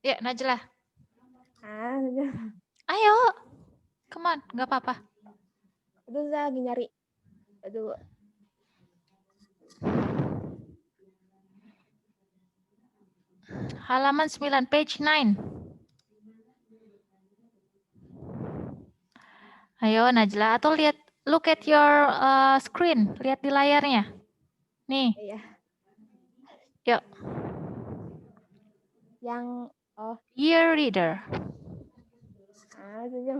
Ya, Najla. Aduh, Ayo. Come on, nggak apa-apa. saya lagi nyari. Aduh, Halaman 9, page 9. Ayo, Najla. Atau look at your screen. Lihat di layarnya. Nih, ya. yuk. Yang, Dear reader. aduh,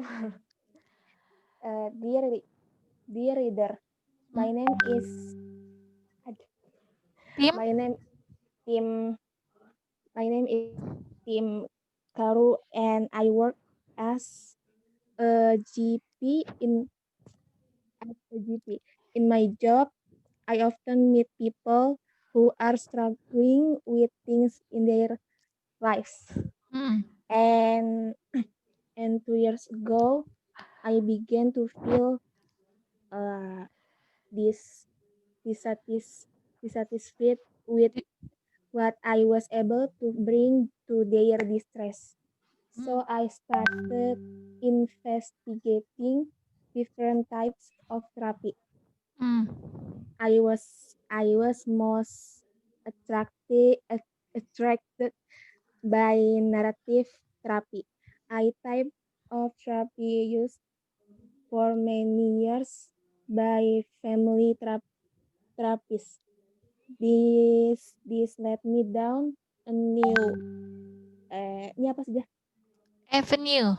dear reader, my name is, Tim? my name is Tim Karu, and I work as a GP In my job, I often meet people who are struggling with things in their lives. And 2 years ago, I began to feel dissatisfied with what I was able to bring to their distress. So I started investigating different types of therapy. I was most attracted by narrative therapy, a type of therapy used for many years by family therapists. This led me down a new ini apa saja? Avenue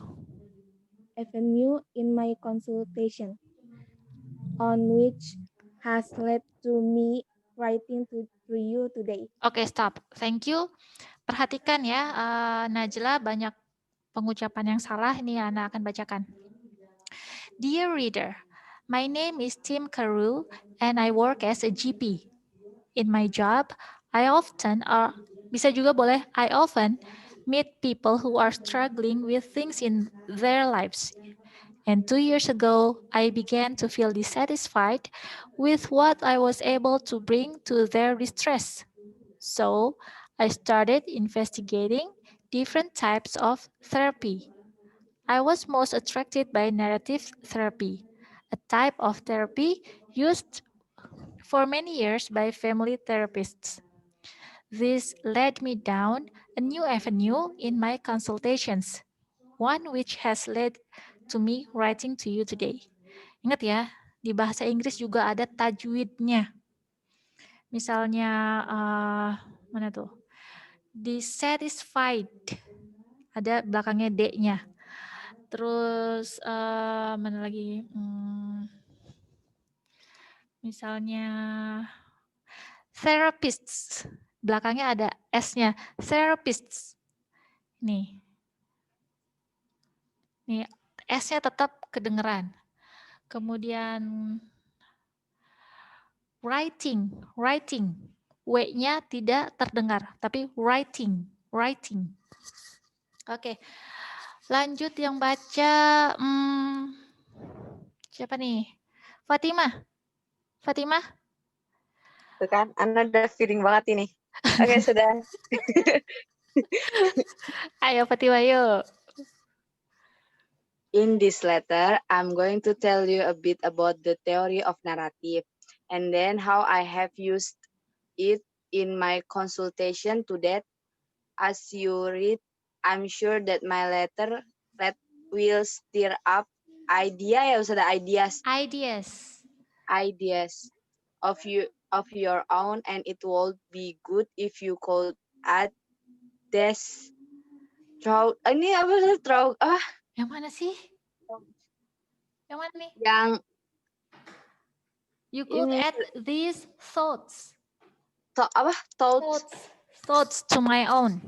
in my consultation, on which has led to me writing to you today. Oke, stop. Thank you. Perhatikan ya, Najla banyak pengucapan yang salah. Ini Ana akan bacakan. Dear reader, my name is Tim Carew and I work as a GP. In my job, I often meet people who are struggling with things in their lives. And 2 years ago, I began to feel dissatisfied with what I was able to bring to their distress. So I started investigating different types of therapy. I was most attracted by narrative therapy, a type of therapy used for many years by family therapists. This led me down a new avenue in my consultations, one which has led to me writing to you today. Ingat ya, di bahasa Inggris juga ada tajwidnya. Misalnya, mana tuh? Dissatisfied, ada belakangnya D-nya. Terus, mana lagi? Misalnya, therapists, belakangnya ada S-nya, therapists. Nih, S-nya tetap kedengeran. Kemudian writing, W-nya tidak terdengar, tapi writing. Oke, lanjut yang baca, siapa nih? Fatimah. Tuh kan, Ana udah feeling banget ini. Oke, sudah. Ayo Fatimah, yuk. In this letter, I'm going to tell you a bit about the theory of narrative and then how I have used it in my consultation to that. As you read, I'm sure that my letter will stir up ideas of your own, and it would be good if you could add this Yang mana sih? Yang mana nih? Yang you could ini, add these thoughts. Thoughts to my own.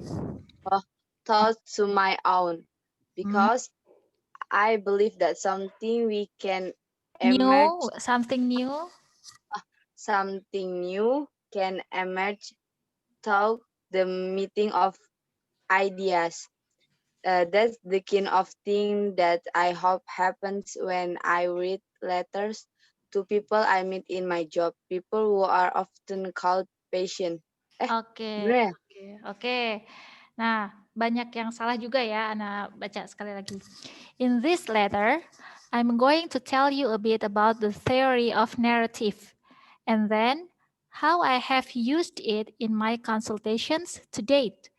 Thoughts to my own, because I believe that something we can emerge. Something New can emerge through the meeting of ideas. That's the kind of thing that I hope happens when I read letters to people I meet in my job, people who are often called patient. Oke. Nah, banyak yang salah juga ya, Ana baca sekali lagi. In this letter, I'm going to tell you a bit about the theory of narrative, and then how I have used it in my consultations to date.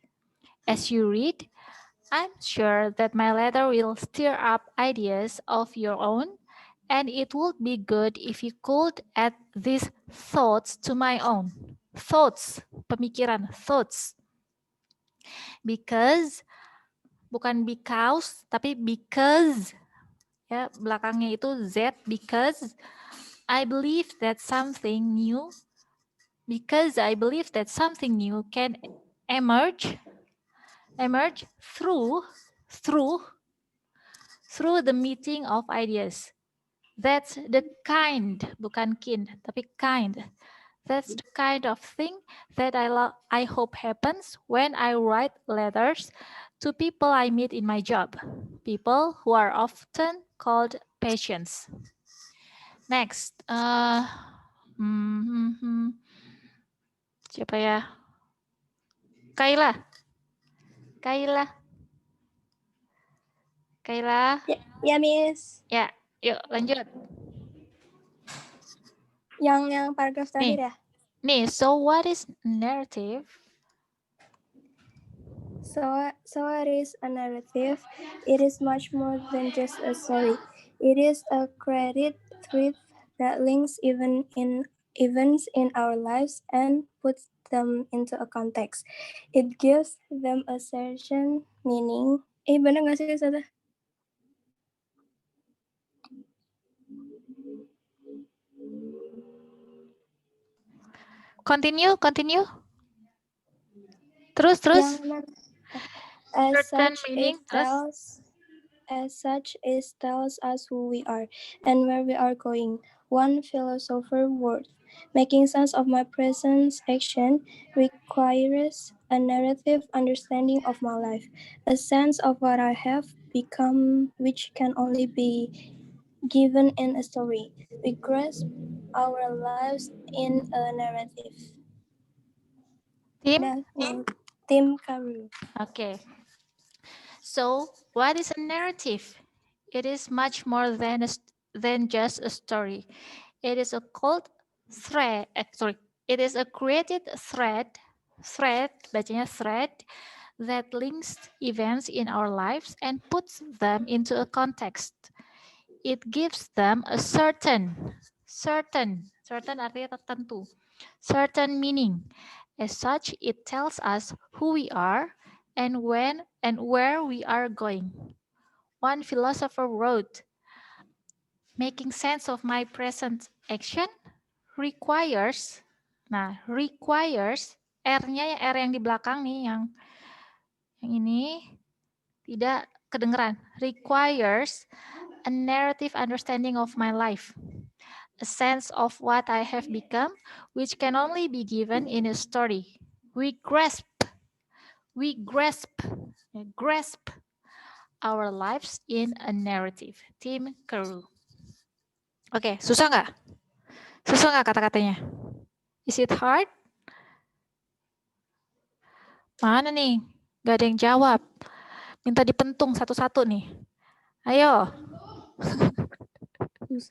As you read, I'm sure that my letter will stir up ideas of your own, and it would be good if you could add these thoughts to my own. Thoughts, pemikiran, thoughts. Because, bukan because, tapi because. Ya, belakangnya itu Z, because I believe that something new, can emerge through the meeting of ideas. That's the kind, bukan kind, tapi kind. That's the kind of thing that I hope happens when I write letters to people I meet in my job. People who are often called patients. Next. Siapa ya? Kayla. Ya, Miss. Ya, yuk lanjut. Yang paragraf terakhir ya? Nih, so what is narrative? So what is a narrative? It is much more than just a story. It is a created thread that links events in our lives and puts them into a context. It gives them a certain meaning. Benar nggak sih, Ustazah? Continue. Terus. As such, it tells us who we are and where we are going. One philosopher word. Making sense of my present action requires a narrative understanding of my life, a sense of what I have become, which can only be given in a story. We grasp our lives in a narrative. Tim Carew. Okay. So, what is a narrative? It is much more than just a story. It is a cold thread. It is a created thread, bacanya thread, that links events in our lives and puts them into a context. It gives them a certain artinya tertentu, certain meaning. As such, it tells us who we are and when and where we are going. One philosopher wrote, making sense of my present action requires, R-nya ya, R yang di belakang nih, yang ini tidak kedengeran. Requires a narrative understanding of my life, a sense of what I have become, which can only be given in a story. We grasp our lives in a narrative. Tim Carew. Oke, susah nggak? Kata-katanya? Is it hard? Mana nih? Gak ada yang jawab. Minta dipentung satu-satu nih. Ayo.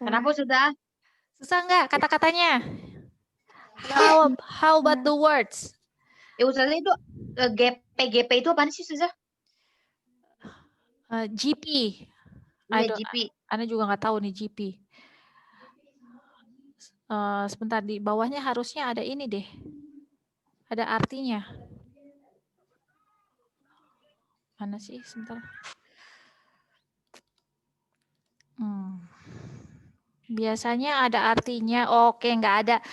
Kenapa sudah? Susah nggak kata-katanya? How about the words? Ustazah itu GP itu apa sih, Ustazah? GP. GP. Ana juga nggak tahu nih GP. Sebentar, di bawahnya harusnya ada ini deh. Ada artinya. Mana sih? Sebentar. Biasanya ada artinya. Oke, nggak ada.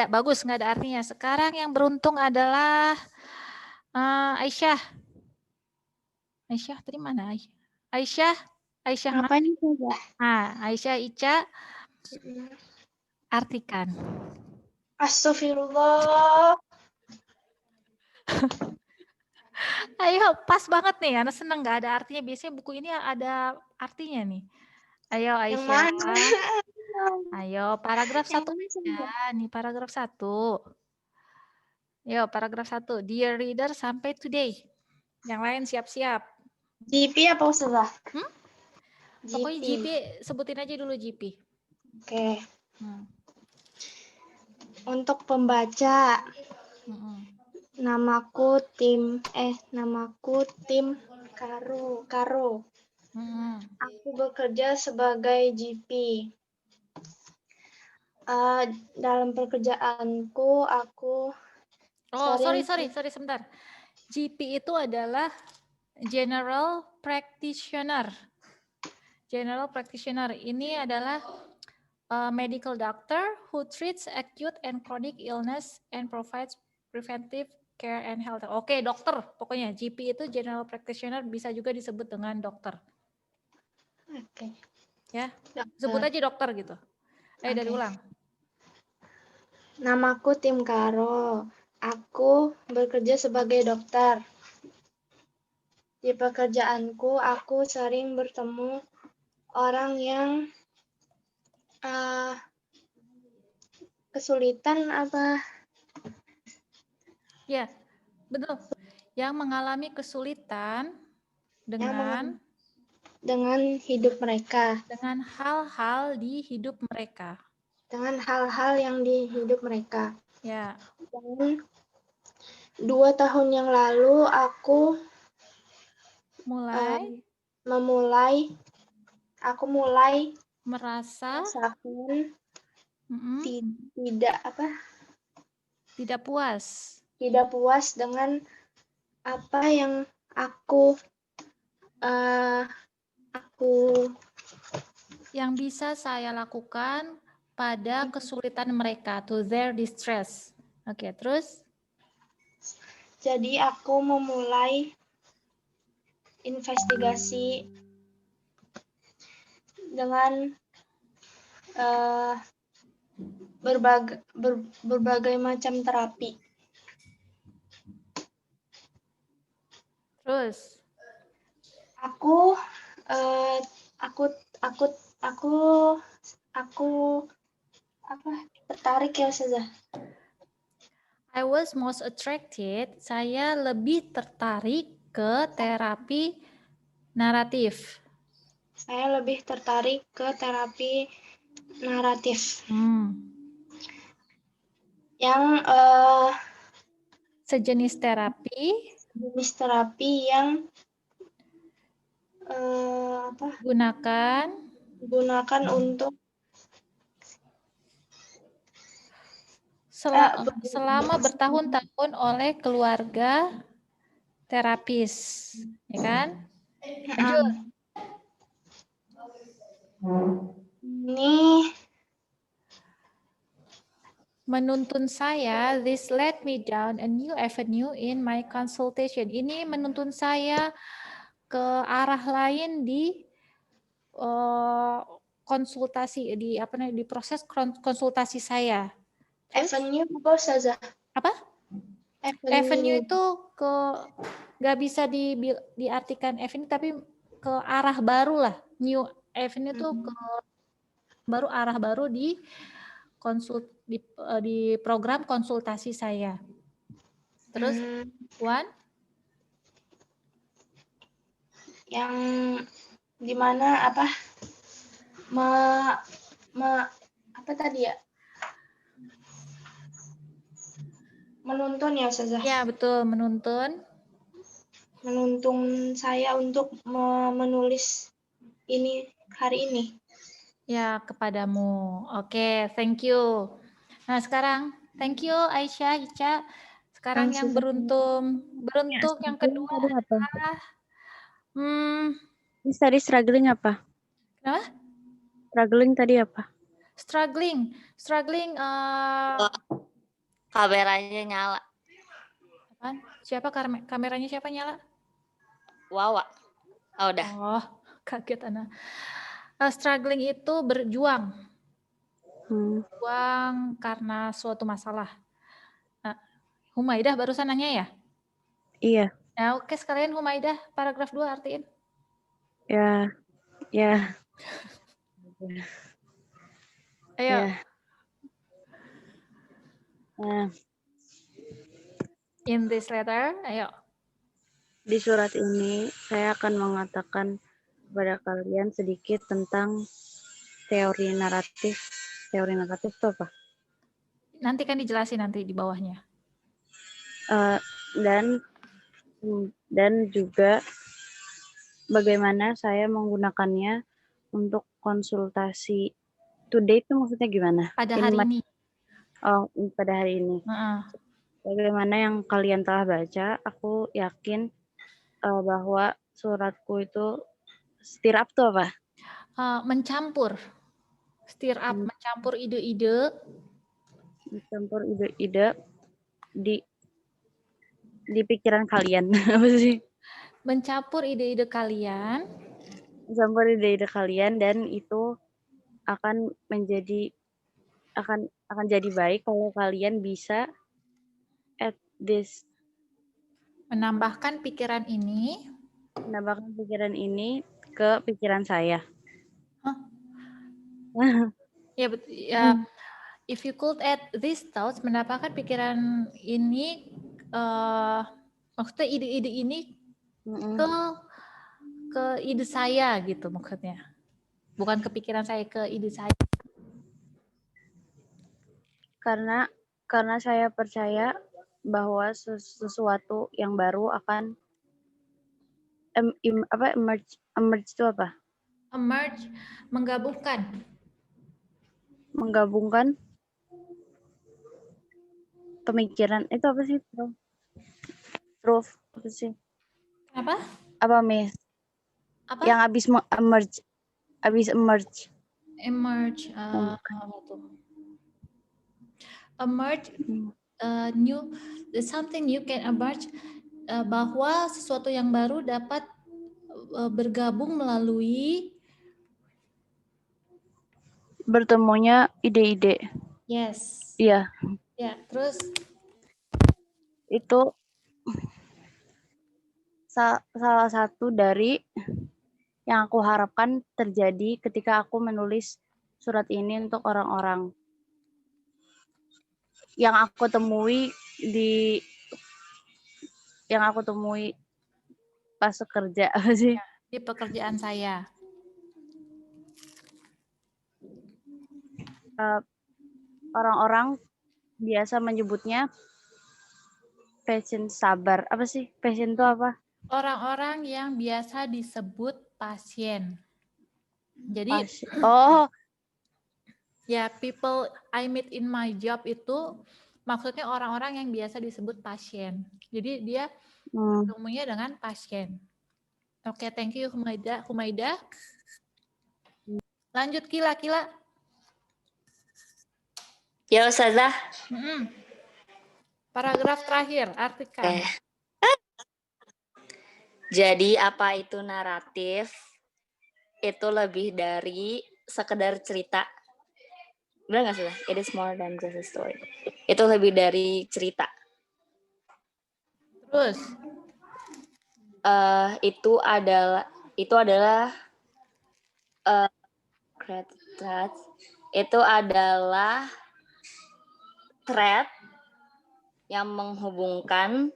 Bagus, nggak ada artinya. Sekarang yang beruntung adalah Aisyah. Aisyah tadi mana? Aisyah. Apa nih, coba? Aisyah, Ica. Artikan. Astagfirullah. Ayo, pas banget nih. Ana seneng nggak ada artinya. Biasanya buku ini ada artinya nih. Ayo, Aisyah. Ayo, paragraf 1 aja. Nih, paragraf 1. Yo, paragraf 1. Dear reader, sampai today. Yang lain siap-siap. GP apa Ustazah? Pokoknya GP, sebutin aja dulu GP. Oke. Untuk pembaca, namaku tim Karo. Aku bekerja sebagai GP. Dalam pekerjaanku, aku sorry sebentar. GP itu adalah General Practitioner. General Practitioner ini adalah medical doctor who treats acute and chronic illness and provides preventive care and health. Oke, dokter. Pokoknya GP itu General Practitioner, bisa juga disebut dengan dokter. Oke. Ya, sebut aja dokter gitu. Dari ulang. Namaku Tim Karo. Aku bekerja sebagai dokter. Di pekerjaanku, aku sering bertemu orang yang kesulitan apa? Ya, betul. Yang mengalami kesulitan dengan hidup mereka. Dengan hal-hal di hidup mereka. Dengan hal-hal yang di hidup mereka. Ya. Dan 2 tahun yang lalu aku mulai merasa tidak puas dengan apa yang aku yang bisa saya lakukan pada kesulitan mereka, to their distress. Oke, terus? Jadi aku memulai investigasi dengan berbagai macam terapi. Terus? Aku tertarik ya Ustazah. I was most attracted, saya lebih tertarik ke terapi naratif. Saya lebih tertarik ke terapi naratif. Yang sejenis terapi yang gunakan untuk selama bertahun-tahun oleh keluarga terapis, ya kan? Lanjut. Ini menuntun saya, this led me down a new avenue in my consultation. Ini menuntun saya ke arah lain di konsultasi, di proses konsultasi saya. Avenue apa Ustazah? Apa? Avenue itu nggak bisa diartikan avenue, tapi ke arah baru lah. New avenue itu ke arah baru di program konsultasi saya. Terus, Wan? Yang dimana apa tadi ya? Menuntun ya Ustazah? Ya, betul, menuntun. Menuntun saya untuk menulis ini hari ini. Ya, kepadamu. Oke, thank you. Nah, sekarang thank you Aisyah, Ica. Sekarang yang beruntung yang kedua adalah tadi struggling apa? Kenapa? Struggling tadi apa? Struggling kameranya nyala. Apaan? Siapa kameranya siapa nyala? Wawa. Oh, udah. Oh, kaget Ana. Struggling itu berjuang. Berjuang karena suatu masalah. Nah, Humaidah barusan nanya ya? Iya. Nah, oke, sekalian Humaidah paragraf 2 artiin. Ya. Ayo. Ya. In this letter, ayo. di surat ini saya akan mengatakan kepada kalian sedikit tentang teori naratif. Teori naratif itu apa? Nanti kan dijelasin nanti di bawahnya. Dan juga bagaimana saya menggunakannya untuk konsultasi. Today itu maksudnya gimana? Pada hari ini. Pada hari ini. Bagaimana yang kalian telah baca, aku yakin bahwa suratku itu stir up tuh apa? Mencampur. Stir up, mencampur ide-ide. Mencampur ide-ide di pikiran kalian. Apa sih? Mencampur ide-ide kalian. Mencampur ide-ide kalian, dan itu akan jadi baik kalau kalian bisa at this menambahkan pikiran ini ke pikiran saya. Ya, if you could add these thoughts, menambahkan pikiran ini, maksudnya ide-ide ini ke ide saya gitu maksudnya. Bukan ke pikiran saya, ke ide saya. Karena saya percaya bahwa sesuatu yang baru akan emerge itu apa? Emerge, menggabungkan pemikiran itu apa sih? Truth apa sih? Apa? Apa, Miss? Apa? Yang habis emerge. Emerge, emerge, new, something new can emerge, bahwa sesuatu yang baru dapat bergabung melalui bertemunya ide-ide. Yes. Iya. Ya, terus itu salah satu dari yang aku harapkan terjadi ketika aku menulis surat ini untuk orang-orang yang aku temui pas kerja sih. Di pekerjaan saya. Orang-orang biasa menyebutnya pasien sabar. Apa sih? Pasien itu apa? Orang-orang yang biasa disebut pasien. Jadi ya, people I meet in my job itu maksudnya orang-orang yang biasa disebut pasien. Jadi dia ketemunya dengan pasien. Oke, thank you Humaida. Lanjut Kila. Ya Ustazah. Paragraf terakhir, artikan. Jadi apa itu naratif? Itu lebih dari sekedar cerita. Benar nggak sih? It is more than just a story. Itu lebih dari cerita. Terus? Itu adalah thread yang menghubungkan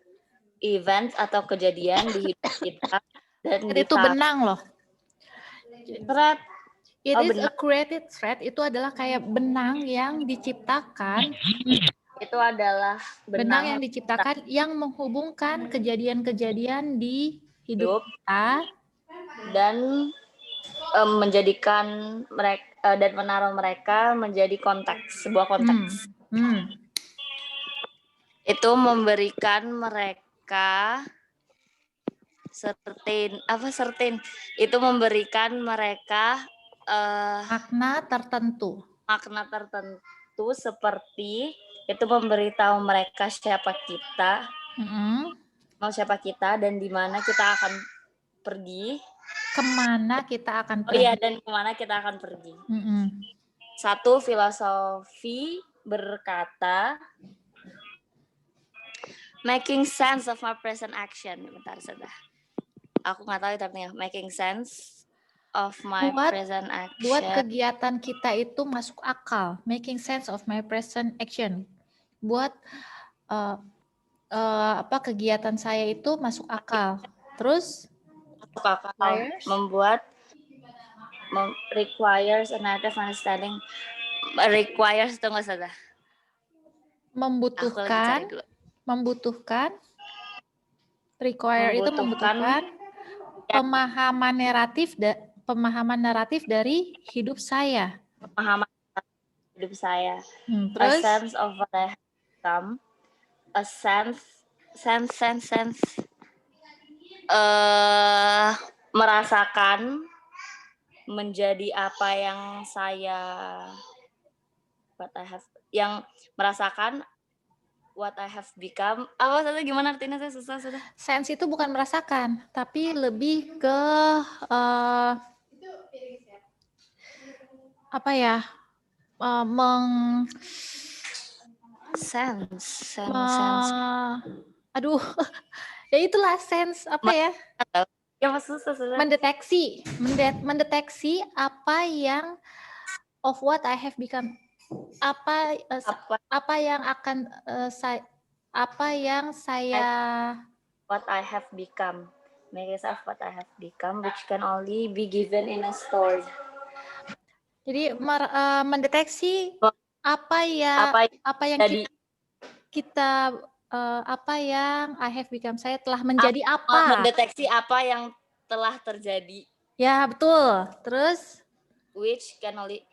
event atau kejadian di hidup kita dan itu benang loh. Thread. It is a created thread. Itu adalah kayak benang yang diciptakan. Itu adalah benang yang diciptakan yang menghubungkan kejadian-kejadian di hidup kita dan menjadikan mereka dan menaruh mereka menjadi sebuah konteks. Itu memberikan mereka itu memberikan mereka makna tertentu seperti itu memberitahu mereka siapa kita, dan di mana kita akan pergi, kemana kita akan pergi. dan kemana kita akan pergi. Satu filosofi berkata, making sense of my present action. Bentar, sudah. Aku nggak tahu itu artinya. Making sense of my present action. Buat kegiatan kita itu masuk akal. Making sense of my present action. Buat kegiatan saya itu masuk akal. Terus Kakak membuat requires a narrative understanding. Requires itu nggak salah. Membutuhkan. Require itu membutuhkan pemahaman naratif dari hidup saya. Pemahaman hidup saya. Terus a sense of what I have become. A sense. Merasakan menjadi apa yang saya merasakan what I have become. Gimana artinya? Saya susah. Sense itu bukan merasakan, tapi lebih ke apa ya? Sense. Aduh, ya itulah sense apa ya? Ya susah. Mendeteksi apa yang of what I have become. Apa yang akan what I have become. Make sense of what I have become, which can only be given in a story. Jadi mendeteksi apa yang kita apa yang I have become, saya telah menjadi apa. Mendeteksi apa yang telah terjadi. Ya, betul. Terus which can only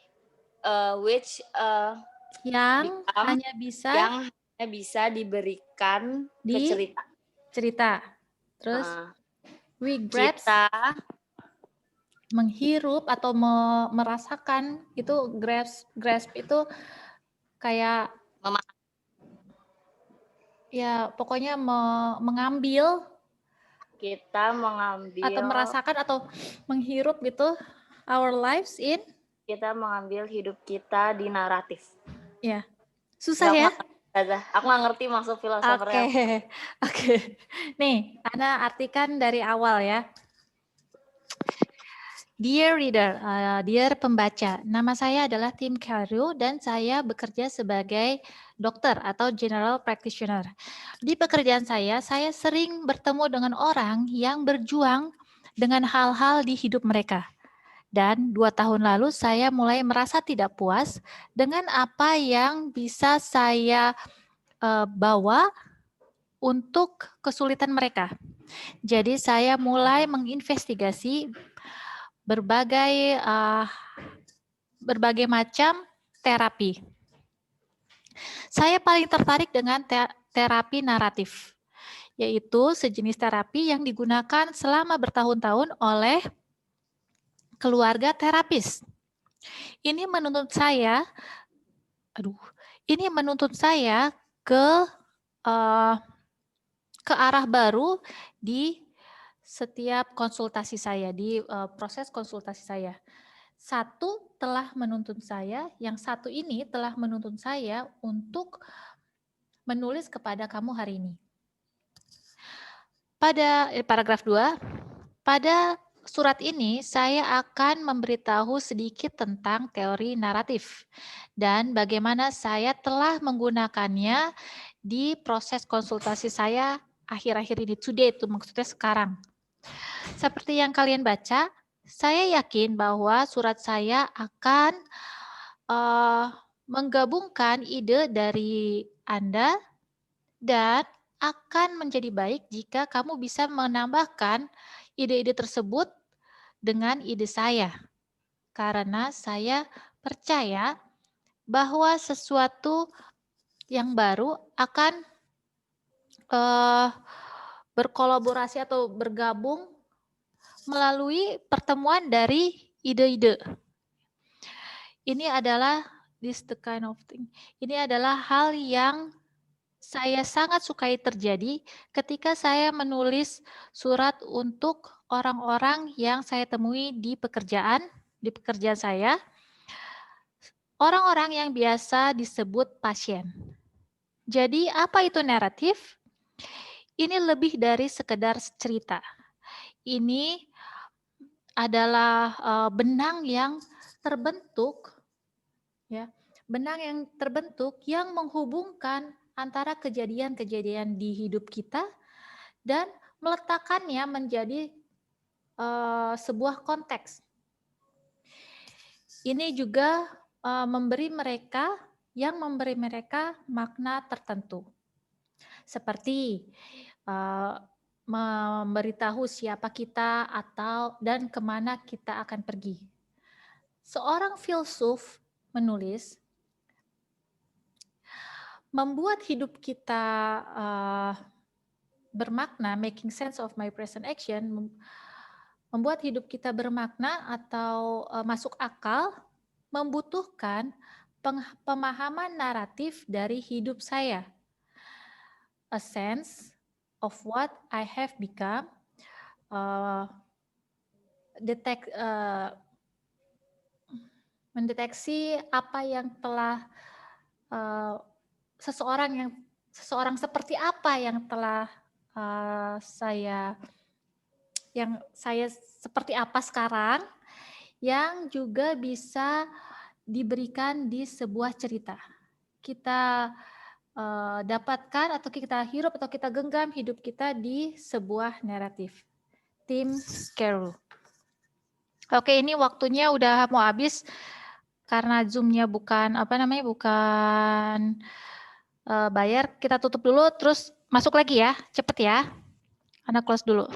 yang hanya bisa diberikan ke cerita. Terus we grasp, menghirup atau merasakan itu grasp itu kayak ya pokoknya mengambil, kita mengambil atau merasakan atau menghirup gitu our lives in, kita mengambil hidup kita di naratif. Ya, susah ya. Aku nggak ngerti maksud filosofernya. Oke. Nih, Ana artikan dari awal ya. Dear reader, dear pembaca, nama saya adalah Tim Carew dan saya bekerja sebagai dokter atau general practitioner. Di pekerjaan saya sering bertemu dengan orang yang berjuang dengan hal-hal di hidup mereka. Dan 2 tahun lalu saya mulai merasa tidak puas dengan apa yang bisa saya bawa untuk kesulitan mereka. Jadi saya mulai menginvestigasi berbagai macam terapi. Saya paling tertarik dengan terapi naratif, yaitu sejenis terapi yang digunakan selama bertahun-tahun oleh keluarga terapis. Ini menuntut saya ke arah baru di setiap konsultasi saya, di proses konsultasi saya. Yang satu ini telah menuntun saya untuk menulis kepada kamu hari ini. Pada paragraf 2, pada surat ini saya akan memberitahu sedikit tentang teori naratif dan bagaimana saya telah menggunakannya di proses konsultasi saya akhir-akhir ini, today itu maksudnya sekarang. Seperti yang kalian baca, saya yakin bahwa surat saya akan menggabungkan ide dari Anda dan akan menjadi baik jika kamu bisa menambahkan ide-ide tersebut dengan ide saya. Karena saya percaya bahwa sesuatu yang baru akan berkolaborasi atau bergabung melalui pertemuan dari ide-ide. Ini adalah hal yang saya sangat sukai terjadi ketika saya menulis surat untuk orang-orang yang saya temui di pekerjaan saya. Orang-orang yang biasa disebut pasien. Jadi apa itu naratif? Ini lebih dari sekedar cerita. Ini adalah benang yang terbentuk, ya, yang menghubungkan antara kejadian-kejadian di hidup kita dan meletakkannya menjadi sebuah konteks. Ini juga memberi mereka makna tertentu. Seperti memberitahu siapa kita dan kemana kita akan pergi. Seorang filsuf menulis, membuat hidup kita bermakna, making sense of my present action, membuat hidup kita bermakna atau masuk akal, membutuhkan pemahaman naratif dari hidup saya. A sense of what I have become, mendeteksi apa yang telah seseorang seperti apa yang telah saya seperti apa sekarang, yang juga bisa diberikan di sebuah cerita. Kita dapatkan atau kita hirup atau kita genggam hidup kita di sebuah naratif. Tim Carroll. Oke, ini waktunya udah mau habis karena Zoom-nya bukan bayar. Kita tutup dulu, terus masuk lagi ya, cepet ya. Anak close dulu.